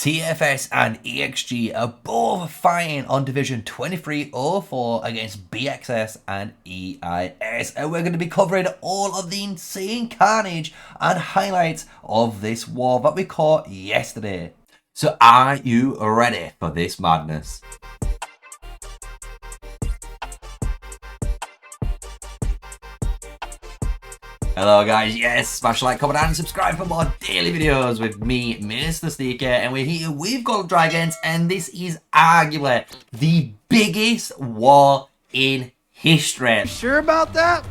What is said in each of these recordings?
TFS and ExG are both fighting on Division 2304 against BxS and EiS, and we're going to be covering all of the insane carnage and highlights of this war that we caught yesterday. So are you ready for this madness? Hello guys, yes, smash like, comment and subscribe for more daily videos with me, MrSneakyy, and we're here with Gold Dragons, and this is arguably the biggest war in history. You sure about that?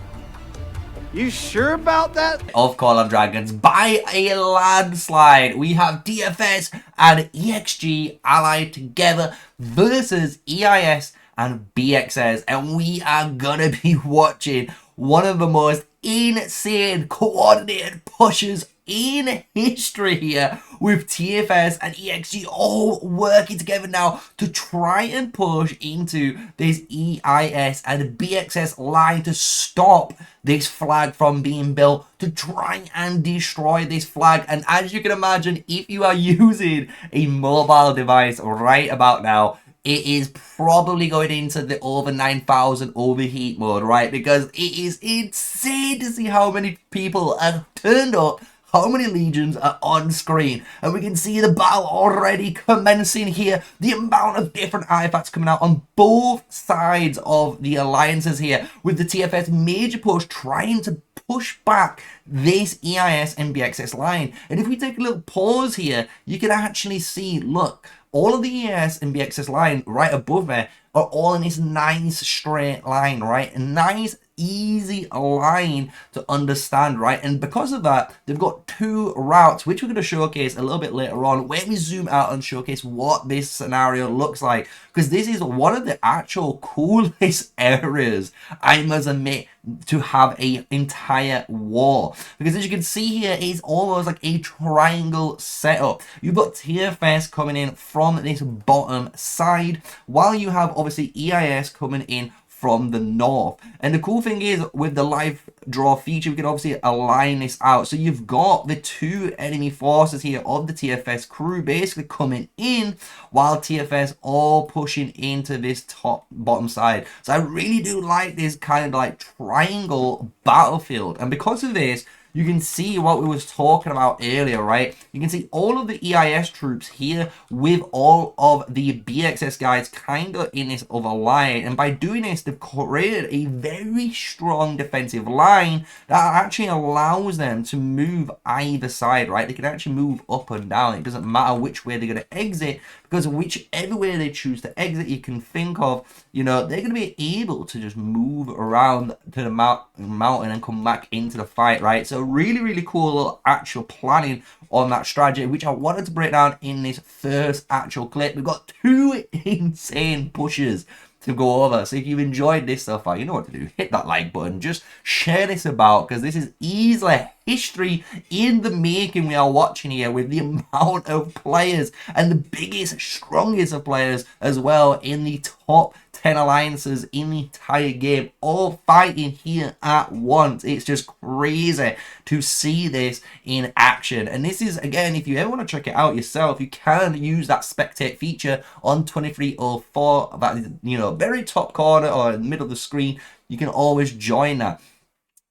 You sure about that? Of Call of Dragons by a landslide. We have TFS and ExG allied together versus EiS and BxS, and we are gonna be watching one of the most insane coordinated pushes in history here, with TFS and ExG all working together now to try and push into this EiS and BxS line to stop this flag from being built, to try and destroy this flag. And as you can imagine, if you are using a mobile device right about now, it is probably going into the over 9,000 overheat mode, right? Because it is insane to see how many people have turned up, how many legions are on screen. And we can see the battle already commencing here. The amount of different artifacts coming out on both sides of the alliances here, with the TFS major push trying to push back this EiS and BxS line. And if we take a little pause here, you can actually see, look, all of the EiS and BxS line right above me are all in this nice straight line, right? A nice easy line to understand, right? And because of that, they've got two routes, which we're going to showcase a little bit later on when we zoom out and showcase what this scenario looks like, because this is one of the actual coolest areas, I must admit, to have a entire war. Because as you can see here, it's almost like a triangle setup. You've got TFS coming in from this bottom side, while you have obviously EiS coming in from the north. And the cool thing is, with the live draw feature, we can obviously align this out. So you've got the two enemy forces here of the TFS crew basically coming in, while TFS all pushing into this bottom side. So I really do like this kind of like triangle battlefield. And because of this, you can see what we was talking about earlier, right? You can see all of the EiS troops here with all of the BxS guys kind of in this other line. And by doing this, they've created a very strong defensive line that actually allows them to move either side, right? They can actually move up and down. It doesn't matter which way they're going to exit, because whichever way they choose to exit, you can think of, you know, they're going to be able to just move around to the mountain and come back into the fight, right? So really cool little actual planning on that strategy, which I wanted to break down in this first actual clip. We've got two insane pushes to go over. So if you've enjoyed this so far, you know what to do. Hit that like button. Just share this about, because this is easily history in the making we are watching here, with the amount of players and the biggest, strongest of players as well in the top 10 alliances in the entire game, all fighting here at once. It's just crazy to see this in action. And this is, again, if you ever want to check it out yourself, you can use that spectate feature on 2304, that is, you know, very top corner or in the middle of the screen. You can always join that.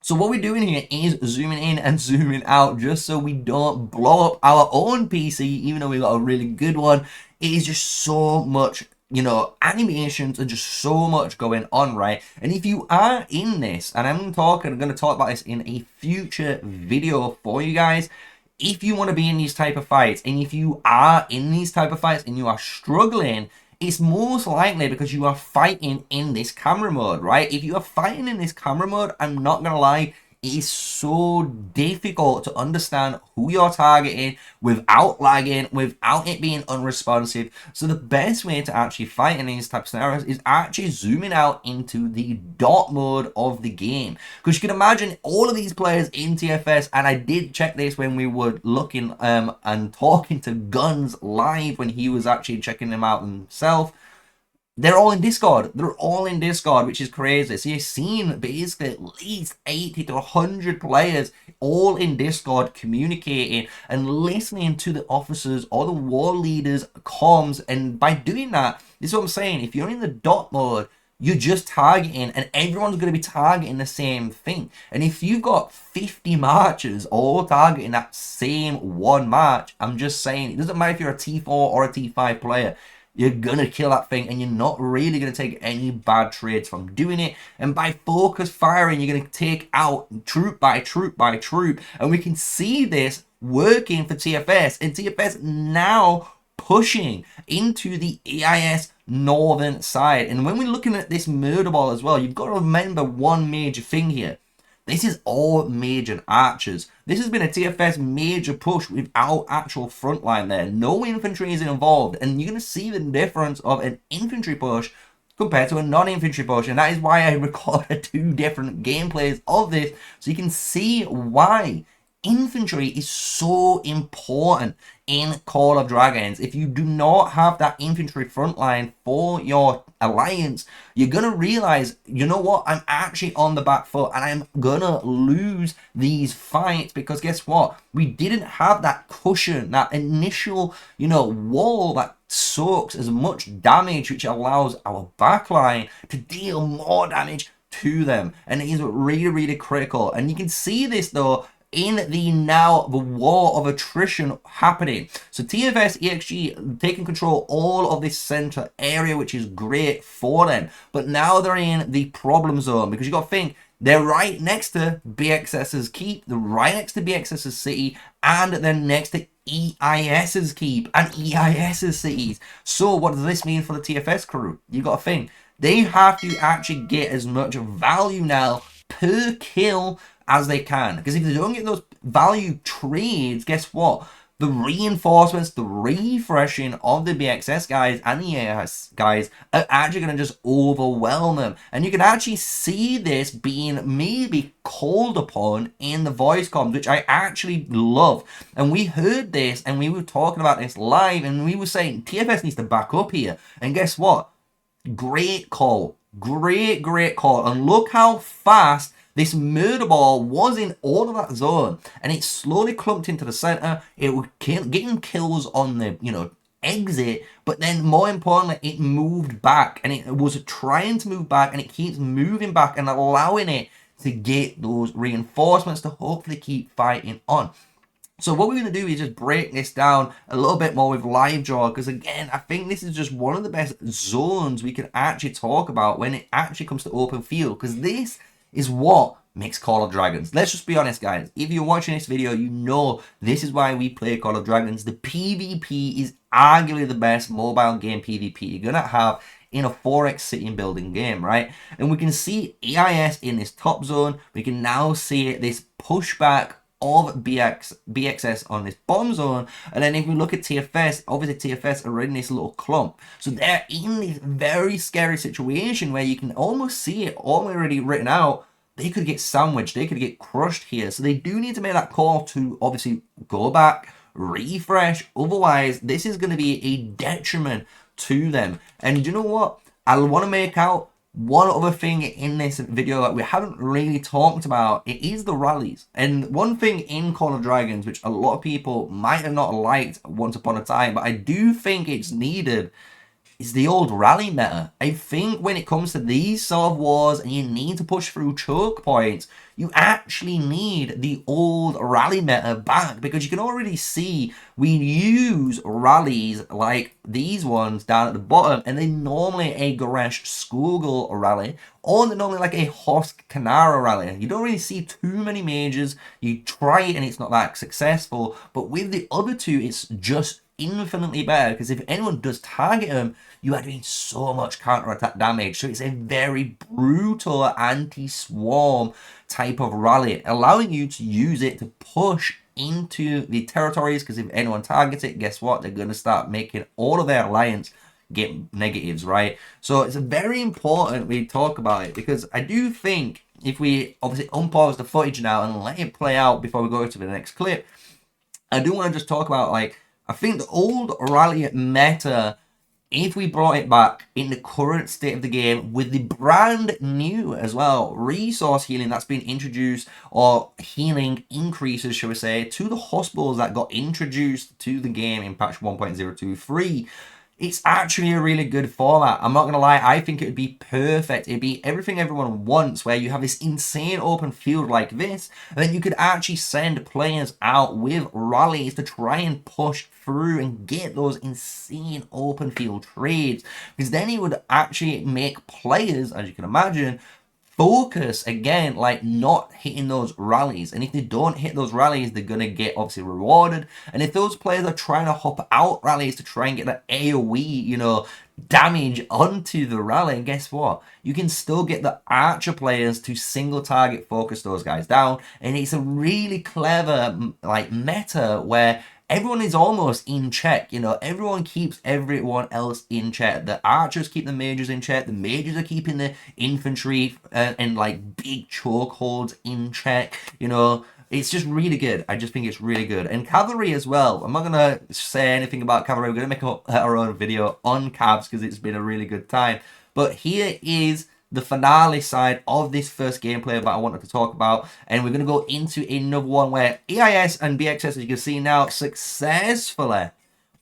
So what we're doing here is zooming in and zooming out, just so we don't blow up our own PC, even though we've got a really good one. It is just so much, you know, animations and just so much going on, right? And if you are in this, and I'm going to talk about this in a future video for you guys, if you want to be in these type of fights, and if you are in these type of fights and you are struggling, it's most likely because you are fighting in this camera mode, right? If you are fighting in this camera mode, I'm not gonna lie, it is so difficult to understand who you're targeting without lagging, without it being unresponsive. So the best way to actually fight in these type of scenarios is actually zooming out into the dot mode of the game. Because you can imagine all of these players in TFS, and I did check this when we were looking and talking to Guns live when he was actually checking them out himself. they're all in Discord. They're all in Discord, which is crazy. So you've seen basically at least 80 to 100 players all in Discord communicating and listening to the officers or the war leaders' comms. And by doing that, this is what I'm saying. If you're in the dot mode, you're just targeting, and everyone's going to be targeting the same thing. And if you've got 50 marchers all targeting that same one march, I'm just saying, it doesn't matter if you're a T4 or a T5 player, you're gonna kill that thing, and you're not really gonna take any bad trades from doing it. And by focus firing, you're gonna take out troop by troop by troop. And we can see this working for TFS, and TFS now pushing into the EIS northern side. And when we're looking at this murder ball as well, you've got to remember one major thing here. This is all major archers. This has been a TFS major push without actual front line there. No infantry is involved. And you're going to see the difference of an infantry push compared to a non-infantry push. And that is why I recorded 2 different gameplays of this. So you can see why infantry is so important in Call of Dragons. If you do not have that infantry front line for your alliance, you're gonna realize, you know what, I'm actually on the back foot and I'm gonna lose these fights, because guess what, we didn't have that cushion, that initial, you know, wall that soaks as much damage, which allows our backline to deal more damage to them. And it is really critical. And you can see this though in the war of attrition happening. So TFS ExG taking control all of this center area, which is great for them. But now they're in the problem zone, because you got to think, they're right next to BxS's keep, they're right next to BxS's city, and they're next to EIS's keep and EIS's cities. So what does this mean for the TFS crew? You got to think, they have to actually get as much value now per kill as they can, because if they don't get those value trades, guess what, the reinforcements, the refreshing of the BxS guys and the EIS guys are actually going to just overwhelm them. And you can actually see this being maybe called upon in the voice comms, which I actually love. And we heard this and we were talking about this live, and we were saying TFS needs to back up here. And guess what, great call, great call. And look how fast this murder ball was in all of that zone, and it slowly clumped into the center. It was getting kills on the, you know, exit, but then more importantly, it moved back, and it was trying to move back, and it keeps moving back and allowing it to get those reinforcements to hopefully keep fighting on. So what we're going to do is just break this down a little bit more with live draw, because again, I think this is just one of the best zones we can actually talk about when it actually comes to open field, because this is what makes Call of Dragons. Let's just be honest, guys. If you're watching this video, you know this is why we play Call of Dragons. The PvP is arguably the best mobile game PvP you're going to have in a 4x city building game, right? And we can see EIS in this top zone. We can now see this pushback of BxS on this bottom zone. And then if we look at TFS, obviously TFS are in this little clump. So they're in this very scary situation where you can almost see it already written out. They could get sandwiched, they could get crushed here. So they do need to make that call to obviously go back, refresh. Otherwise, this is going to be a detriment to them. And you know what? I want to make out one other thing in this video that we haven't really talked about. It is the rallies. And one thing in Call of Dragons, which a lot of people might have not liked once upon a time, but I do think it's needed, is the old rally meta. I think when it comes to these sort of wars and you need to push through choke points, you actually need the old rally meta back, because you can already see we use rallies like these ones down at the bottom, and they're normally a Goresh Skogul rally, or they're normally like a Hosk Kanara rally. You don't really see too many majors. You try it and it's not that successful, but with the other two, it's just infinitely better, because if anyone does target them, you are doing so much counter-attack damage. So it's a very brutal anti-swarm type of rally, allowing you to use it to push into the territories, because if anyone targets it, guess what, they're going to start making all of their alliance get negatives, right? So it's very important we talk about it, because I do think if we obviously unpause the footage now and let it play out before we go to the next clip, I do want to just talk about, like, I think the old rally meta if we brought it back in the current state of the game with the brand new as well resource healing that's been introduced, or healing increases, shall we say, to the hospitals that got introduced to the game in patch 1.023, it's actually a really good format. I'm not going to lie, I think it would be perfect. It'd be everything everyone wants, where you have this insane open field like this, and then you could actually send players out with rallies to try and push through and get those insane open field trades, because then it would actually make players, as you can imagine, focus again, like not hitting those rallies. And if they don't hit those rallies, they're going to get obviously rewarded. And if those players are trying to hop out rallies to try and get that AoE, you know, damage onto the rally, guess what? You can still get the archer players to single target focus those guys down. And it's a really clever like meta where everyone is almost in check, you know, everyone keeps everyone else in check. The archers keep the mages in check, the mages are keeping the infantry and like big chokeholds in check, you know. It's just really good. I just think it's really good. And cavalry as well. I'm not going to say anything about cavalry. We're going to make our own video on cabs because it's been a really good time. But here is the finale side of this first gameplay that I wanted to talk about, and we're going to go into another one where EiS and BxS, as you can see now, successfully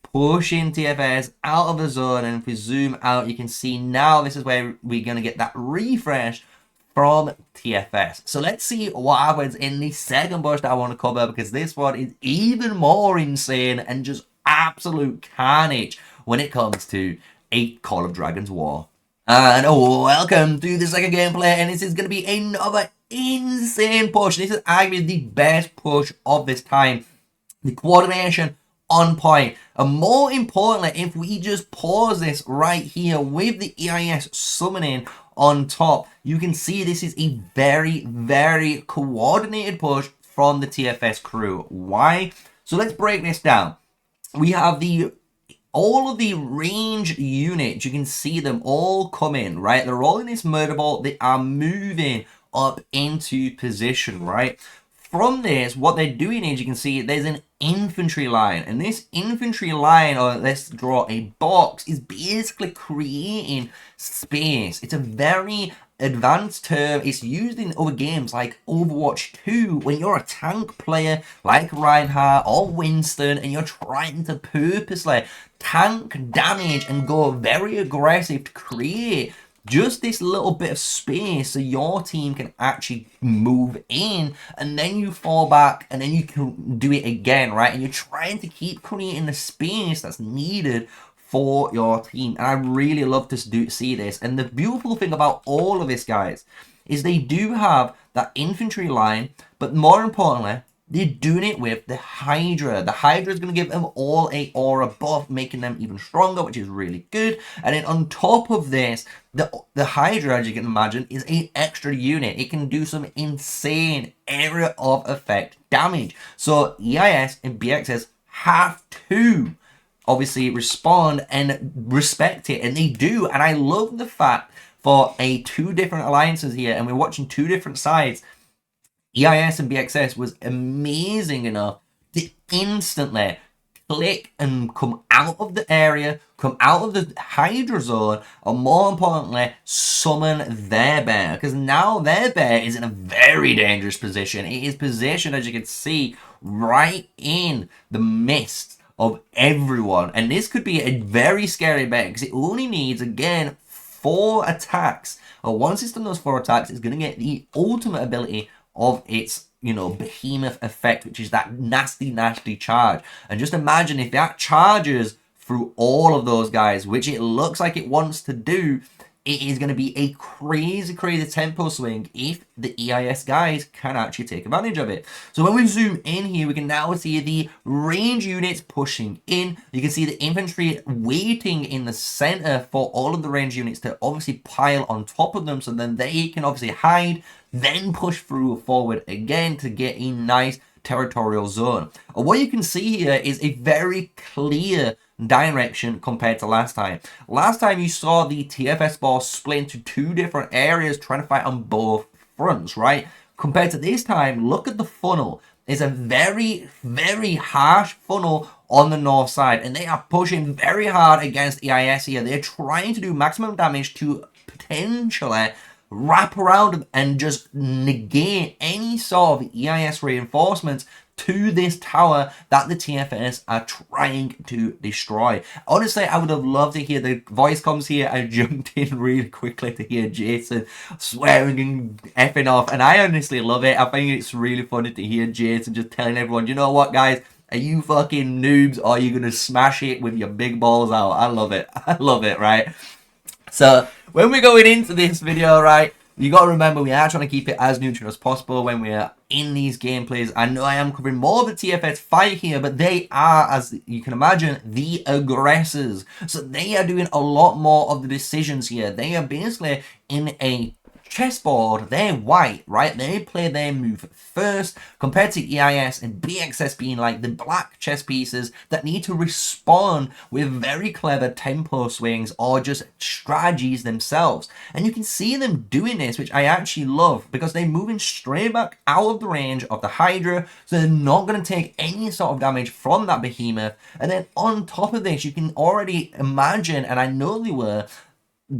pushing TFS out of the zone. And if we zoom out, you can see now this is where we're going to get that refresh from TFS. So let's see what happens in the second push that I want to cover, because this one is even more insane and just absolute carnage when it comes to a Call of Dragons War. And welcome to the second gameplay, and this is going to be another insane push. This is arguably the best push of this time. The coordination on point. And more importantly, if we just pause this right here with the EiS summoning on top, you can see this is a very, very coordinated push from the TFS crew. Why? So let's break this down. We have all of the ranged units, you can see them all come in, right? They're all in this murder ball. They are moving up into position, right? From this, what they're doing is, you can see there's an infantry line. And this infantry line, or let's draw a box, is basically creating space. It's a very advanced term. It's used in other games like Overwatch 2 when you're a tank player like Reinhardt or Winston and you're trying to purposely tank damage and go very aggressive to create just this little bit of space so your team can actually move in, and then you fall back and then you can do it again, right? And you're trying to keep creating the space that's needed for your team. And I really love to see this. And the beautiful thing about all of this, guys, is they do have that infantry line, but more importantly, they're doing it with the Hydra. The Hydra is going to give them all a aura buff, making them even stronger, which is really good. And then on top of this, the Hydra, as you can imagine, is an extra unit. It can do some insane area of effect damage. So EiS and BxS have to obviously respond and respect it, and they do. And I love the fact for two different alliances here, and we're watching two different sides. EiS and BxS was amazing enough to instantly click and come out of the area, come out of the Hydra zone, and more importantly, summon their bear. Because now their bear is in a very dangerous position. It is positioned, as you can see, right in the midst of everyone. And this could be a very scary bear, because it only needs, again, 4 attacks. And once it's done those 4 attacks, it's going to get the ultimate ability of its, you know, behemoth effect, which is that nasty, nasty charge. And just imagine if that charges through all of those guys, which it looks like it wants to do, it is going to be a crazy, crazy tempo swing if the EiS guys can actually take advantage of it. So when we zoom in here, we can now see the range units pushing in. You can see the infantry waiting in the center for all of the range units to obviously pile on top of them, so then they can obviously hide, then push through forward again to get a nice territorial zone. And what you can see here is a very clear direction compared to last time. Last time you saw the TFS ball split into 2 different areas trying to fight on both fronts, right? Compared to this time, look at the funnel. It's a very, very harsh funnel on the north side, and they are pushing very hard against EIS here. They're trying to do maximum damage to potentially wrap around and just negate any sort of EIS reinforcements to this tower that the TFS are trying to destroy. Honestly, I would have loved to hear the voice comms here. I jumped in really quickly to hear Jason swearing and effing off, and I honestly love it. I think it's really funny to hear Jason just telling everyone, you know what, guys? Are you fucking noobs, or are you gonna smash it with your big balls out? I love it. I love it, right? So when we're going into this video, right, you got to remember we are trying to keep it as neutral as possible when we are in these gameplays. I know I am covering more of the TFS fight here, but they are, as you can imagine, the aggressors. So they are doing a lot more of the decisions here. They are basically in a chessboard. They're white, right? They play their move first, compared to EIS and BxS being like the black chess pieces that need to respond with very clever tempo swings or just strategies themselves. And you can see them doing this, which I actually love, because they're moving straight back out of the range of the Hydra, so they're not going to take any sort of damage from that Behemoth. And then on top of this, you can already imagine, and I know they were,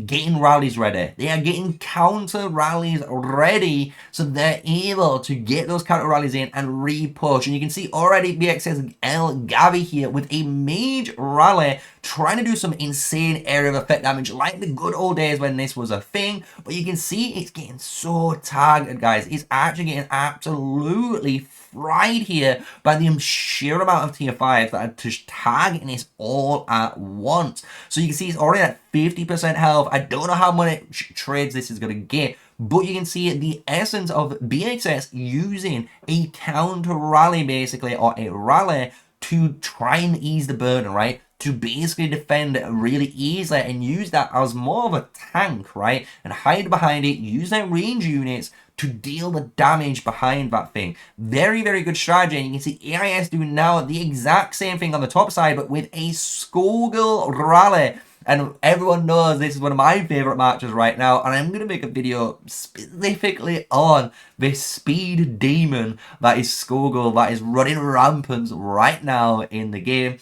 getting rallies ready. They are getting counter rallies ready, so they're able to get those counter rallies in and re-push. And you can see already BxS L Gavi here with a mage rally trying to do some insane area of effect damage like the good old days when this was a thing. But you can see it's getting so targeted, guys. It's actually getting absolutely fried here by the sheer amount of tier 5s that are just targeting this all at once. So you can see it's already at 50% health. I don't know how much trades this is going to get, but you can see the essence of BxS using a counter rally basically, or a rally to try and ease the burden, right? To basically defend really easily and use that as more of a tank, right? And hide behind it, use their range units to deal the damage behind that thing. Very, very good strategy. And you can see EIS doing now the exact same thing on the top side, but with a Skullgirl rally. And everyone knows this is one of my favorite matches right now, and I'm going to make a video specifically on this speed demon that is Skullgirl, that is running rampant right now in the game.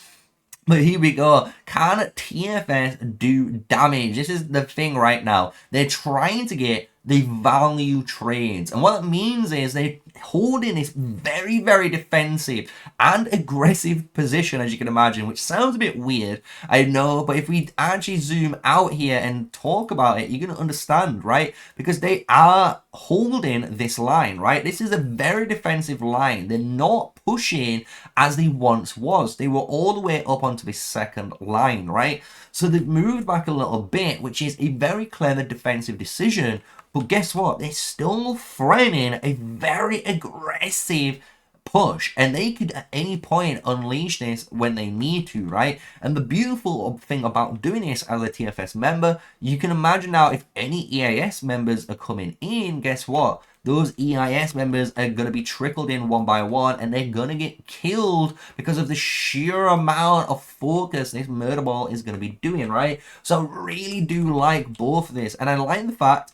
But here we go. Can TFS do damage? This is the thing right now. They're trying to get the value trades. And what that means is they're holding this very, very defensive and aggressive position, as you can imagine, which sounds a bit weird, I know, but if we actually zoom out here and talk about it, you're going to understand, right? Because they are holding this line, right? This is a very defensive line. They're not pushing as they once was. They were all the way up onto this second line, right? So they've moved back a little bit, which is a very clever defensive decision. But guess what? They're still framing a very aggressive push, and they could at any point unleash this when they need to, right? And the beautiful thing about doing this as a TFS member, you can imagine now if any EIS members are coming in, guess what? Those EIS members are going to be trickled in one by one, and they're going to get killed because of the sheer amount of focus this murder ball is going to be doing, right? So I really do like both of this, and I like the fact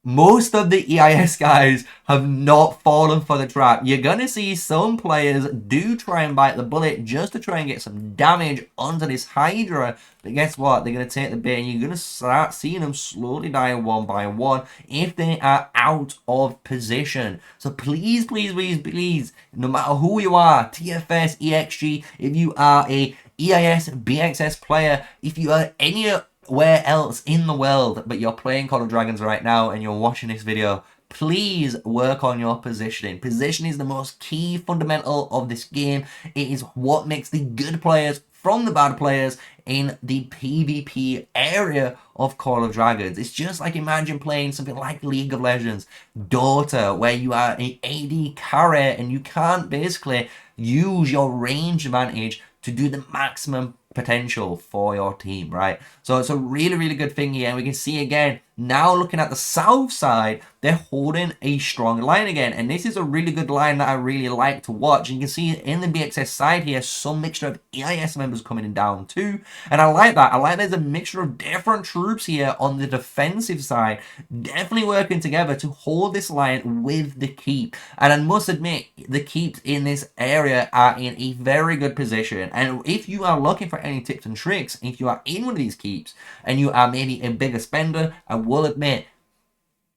most of the EIS guys have not fallen for the trap. You're going to see some players do try and bite the bullet just to try and get some damage onto this Hydra. But guess what? They're going to take the bait, and you're going to start seeing them slowly die one by one if they are out of position. So please, please, please, please, no matter who you are, TFS, ExG, if you are a EIS BxS player, if you are anywhere else in the world but you're playing Call of Dragons right now and you're watching this video, please work on your positioning. Positioning is the most key fundamental of this game. It is what makes the good players from the bad players in the PvP area of Call of Dragons. It's just like, imagine playing something like League of Legends, Dota, where you are an AD carry and you can't basically use your range advantage to do the maximum potential for your team, right? So it's a really, really good thing here. And we can see again, Now looking at the south side, they're holding a strong line again. And this is a really good line that I really like to watch. And you can see in the BxS side here, some mixture of EIS members coming in down too. And I like that. I like there's a mixture of different troops here on the defensive side, definitely working together to hold this line with the keep. And I must admit, the keeps in this area are in a very good position. And if you are looking for any tips and tricks, if you are in one of these keeps and you are maybe a bigger spender, I will admit,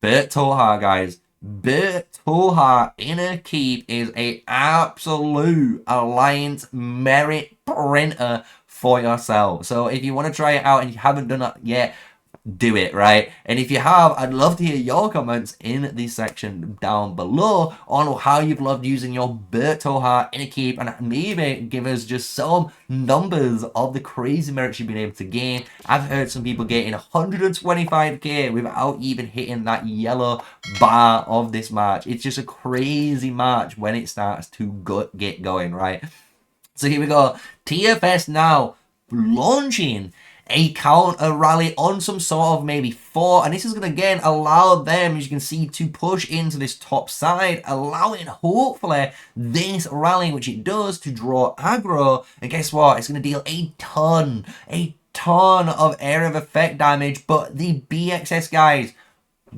Bert Toha, guys. Bert Toha in a keep is a absolute alliance merit printer for yourself. So if you want to try it out and you haven't done it yet, do it, right? And if you have, I'd love to hear your comments in the section down below on how you've loved using your Bert Toha in a keep, and maybe give us just some numbers of the crazy merits you've been able to gain. I've heard some people getting 125k without even hitting that yellow bar of this match. It's just a crazy match when it starts to get going, right? So here we go. TFS now launching a counter rally on some sort of maybe 4, and this is going to again allow them, as you can see, to push into this top side, allowing hopefully this rally, which it does, to draw aggro. And guess what? It's going to deal a ton of area of effect damage. But the BxS guys,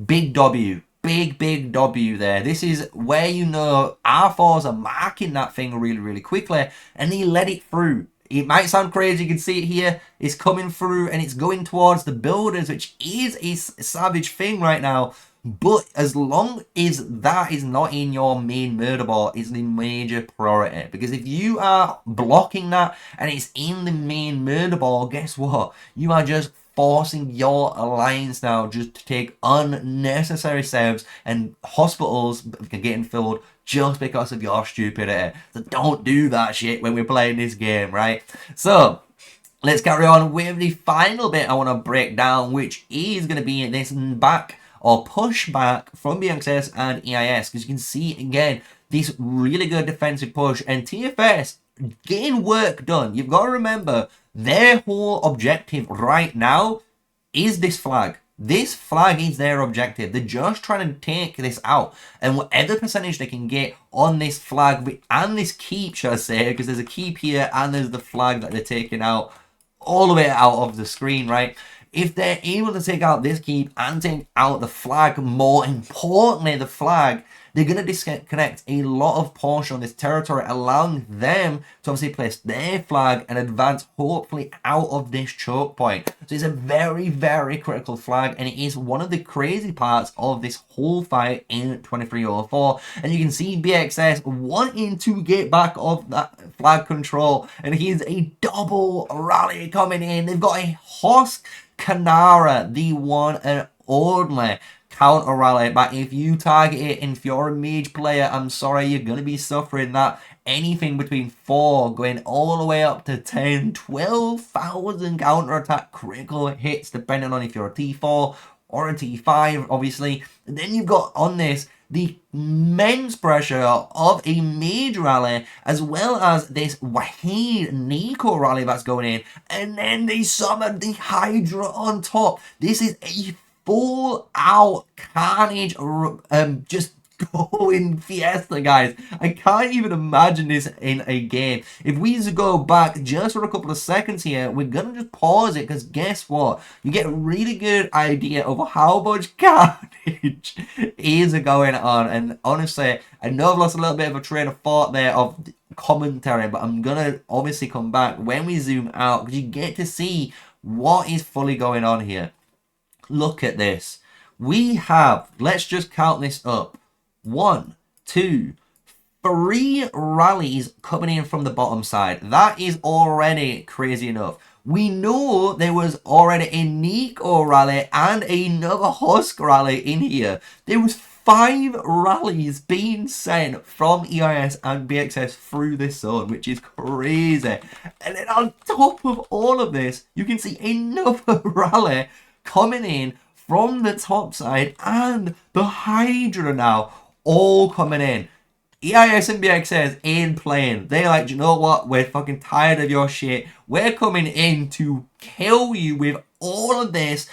big W. Big W there. This is where, you know, R4s are marking that thing really quickly, and he let it through. It might sound crazy, you can see it here. It's coming through and it's going towards the builders, which is a savage thing right now. But as long as that is not in your main murder ball, it's the major priority. Because if you are blocking that and it's in the main murder ball, guess what? You are just forcing your alliance now just to take unnecessary saves, and hospitals getting filled just because of your stupidity. So don't do that shit when we're playing this game, right? So let's carry on with the final bit I want to break down, which is going to be this back or push back from BxS and EIS. Because you can see again this really good defensive push, and TFS getting work done. You've got to remember, their whole objective right now is this flag. This flag is their objective. They're just trying to take this out. And whatever percentage they can get on this flag, and this keep, should I say, because there's a keep here and there's the flag that they're taking out all the way out of the screen, right? If they're able to take out this keep and take out the flag, more importantly, the flag, they're going to disconnect a lot of portion on this territory, allowing them to obviously place their flag and advance hopefully out of this choke point. So it's a very critical flag, and it is one of the crazy parts of this whole fight in 2304. And you can see BxS wanting to get back off that flag control, and here's a double rally coming in. They've got a Husk Kanara, the one and only counter rally, but if you target it and if you're a mage player, I'm sorry, you're going to be suffering that. Anything between 4 going all the way up to 10, 12,000 counter attack critical hits, depending on if you're a T4 or a T5, obviously. And then you've got on this the immense pressure of a mage rally, as well as this Wahid Nico rally that's going in, and then they summon the Hydra on top. This is a full out carnage, just going fiesta, guys. I can't even imagine this in a game. If we just go back just for a couple of seconds here, we're gonna just pause it, because guess what? You get a really good idea of how much carnage is going on. And honestly, I know I've lost a little bit of a train of thought there of commentary, but I'm gonna obviously come back when we zoom out, because you get to see what is fully going on here. Look at this. We have, let's just count this up. 1, 2, 3 rallies coming in from the bottom side. That is already crazy enough. We know there was already a Nico rally and another Husk rally in here. There was 5 rallies being sent from EIS and BxS through this zone, which is crazy. And then on top of all of this, you can see another rally coming in from the top side, and the Hydra now all coming in. EIS and BxS ain't playing. They're like, you know what? We're fucking tired of your shit. We're coming in to kill you with all of this.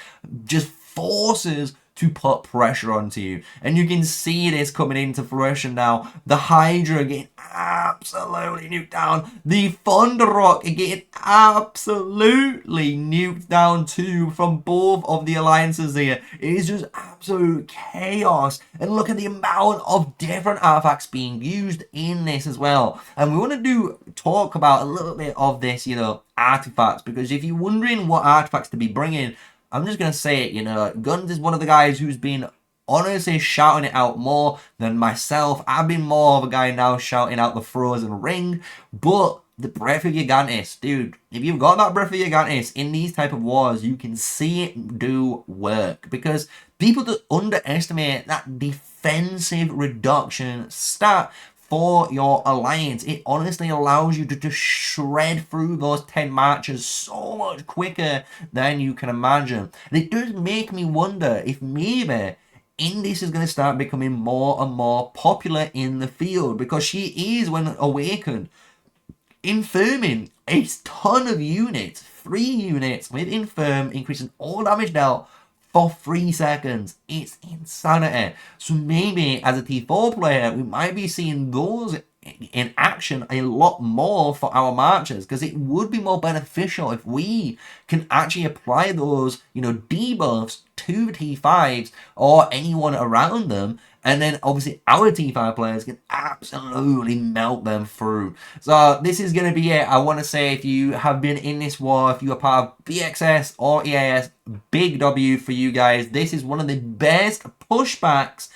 Just forces to put pressure onto you. And you can see this coming into fruition now. The Hydra getting absolutely nuked down. The Thunder Rock getting absolutely nuked down too from both of the alliances here. It is just absolute chaos. And look at the amount of different artifacts being used in this as well. And we want to talk about a little bit of this, you know, artifacts, because if you're wondering what artifacts to be bringing, I'm just going to say it, you know, Guns is one of the guys who's been honestly shouting it out more than myself. I've been more of a guy now shouting out the Frozen Ring, but the Breath of Gigantis, dude, if you've got that Breath of Gigantis in these type of wars, you can see it do work, because people that underestimate that defensive reduction stat for your alliance. It honestly allows you to just shred through those 10 marches so much quicker than you can imagine. And it does make me wonder if maybe Indis is going to start becoming more and more popular in the field, because she is, when awakened, infirming a ton of units, 3 units with infirm, increasing all damage dealt for 3 seconds. It's insanity. So maybe as a T4 player, we might be seeing those in action a lot more for our marchers, because it would be more beneficial if we can actually apply those, you know, debuffs to the T5s or anyone around them, and then obviously our T5 players can absolutely melt them through. So this is going to be it. I want to say, if you have been in this war, if you are part of BxS or EiS, big W for you guys. This is one of the best pushbacks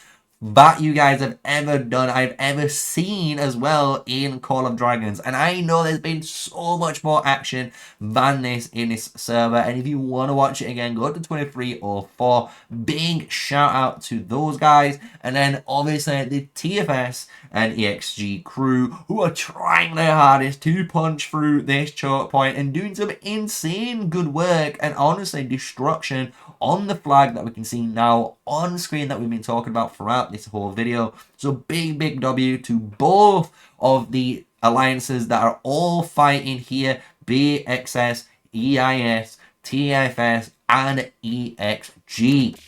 that you guys have ever done, I've ever seen as well in Call of Dragons. And I know there's been so much more action than this in this server. And if you want to watch it again, go to 2304. Big shout out to those guys. And then obviously the TFS and ExG crew, who are trying their hardest to punch through this choke point and doing some insane good work and honestly destruction on the flag that we can see now on screen that we've been talking about throughout this whole video. So big W to both of the alliances that are all fighting here: BxS, EiS, TFS, and ExG.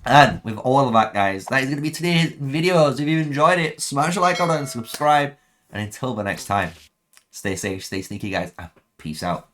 And with all of that, guys, that is going to be today's videos. If you enjoyed it, smash a like on it and subscribe. And until the next time, stay safe, stay sneaky, guys, and peace out.